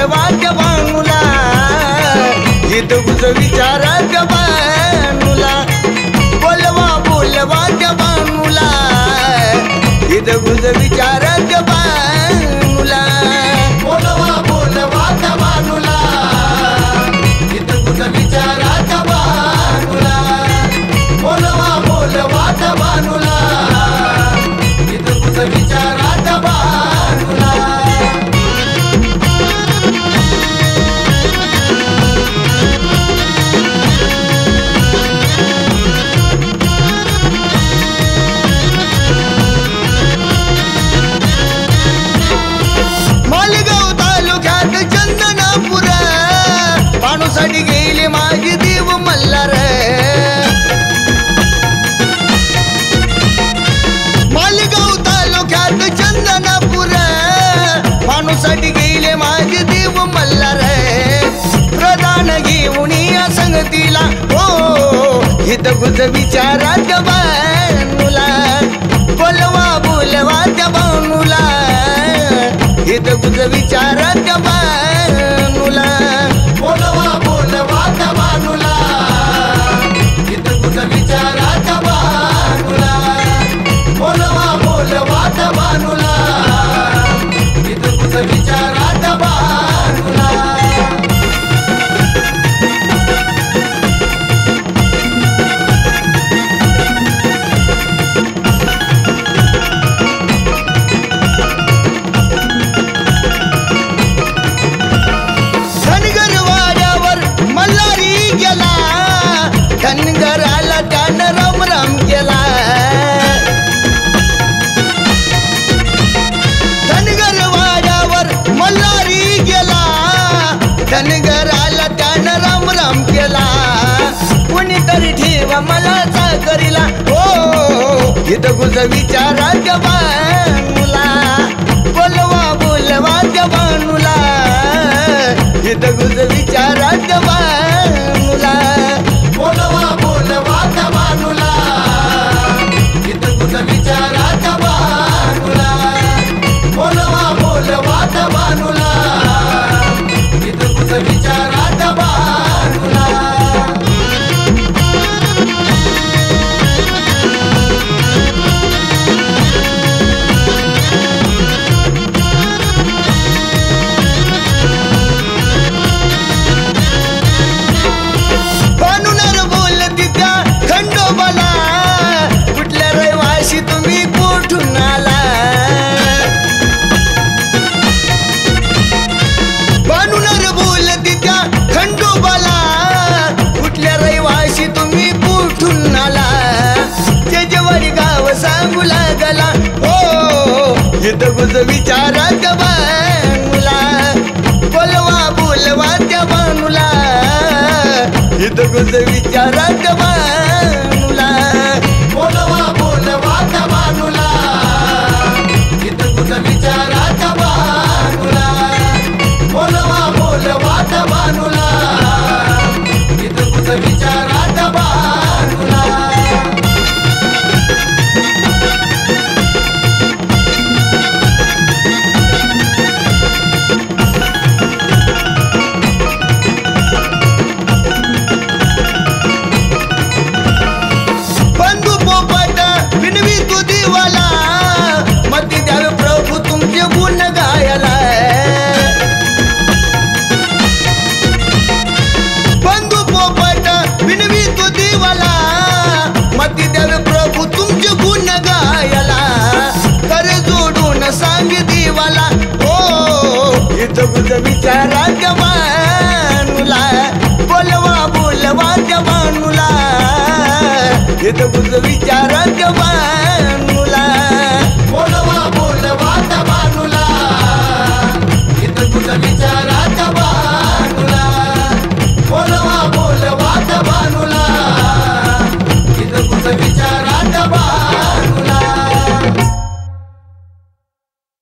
बोलवा त्या बाणूला हित गुज विचारा त्या बाणूला बोलवा त्या बाणूला हित गुज विचारा त्या बाणूला बोलवा त्या बाणूला हित गुज विचारा त्या बाणूला बोलवा त्या बाणूला हित गुज विचारा त्या बाणूला बाणूसाठी गेले माझे देव मल्हार मालेगाव तालुक्यात चंदनापूर बाणूसाठी गेले माझे देव मल्हार प्रधान घेऊन या संगतीला हो हित गुज विचारा त्या बाणूला बोलवा त्या बाणूला हित गुज विचारा त्या बाणूला बोलवा त्या बाणूला हित गुज विचारा त्या बाणूला बोलवा त्या बाणूला हित गुज विचारा त्या बाणूला धनगराला त्यानं राम राम केला धनगर वाड्यावर मल्हारी गेला धनगराला त्यानं राम राम केला कोणीतरी ठेवा मला चाकरीला हो हित गुज विचारा त्या बाणूला बोलवा त्या बाणूला हित गुज विचारा त्या बाणूला बोलवा त्या बाणूला हित गुज विचारा त्या बाणूला बोलवा त्या बाणूला हित गुज विचारा त्या बाणूला कुठल्या रहिवाशी तुम्ही कुठून आला बाणूनर बोलती त्या खंडोबाला कुठल्या रहिवाशी तुम्ही कुठून आला जेजवाडी गाव सांगू लागला हो हित गुज विचारा त्या बाणूला बोलवा त्या बाणूला हित गुज विचारा त्या बाणूला बोलवा त्या बाणूला हित गुज विचारा त्या बाणूला बोलवा त्या बाणूला हित गुज विचारा त्या बाणूला मती द्यावे प्रभू तुमचे गुण गायला बंधू पोपट विनवी तो देवाला मती द्यावे प्रभू तुमचे गुण गायला कर जोडून सांग देवाला हो हित गुज विचारा त्या बाणूला बोलवा त्या बाणूला हित गुज विचारा त्या बाणूला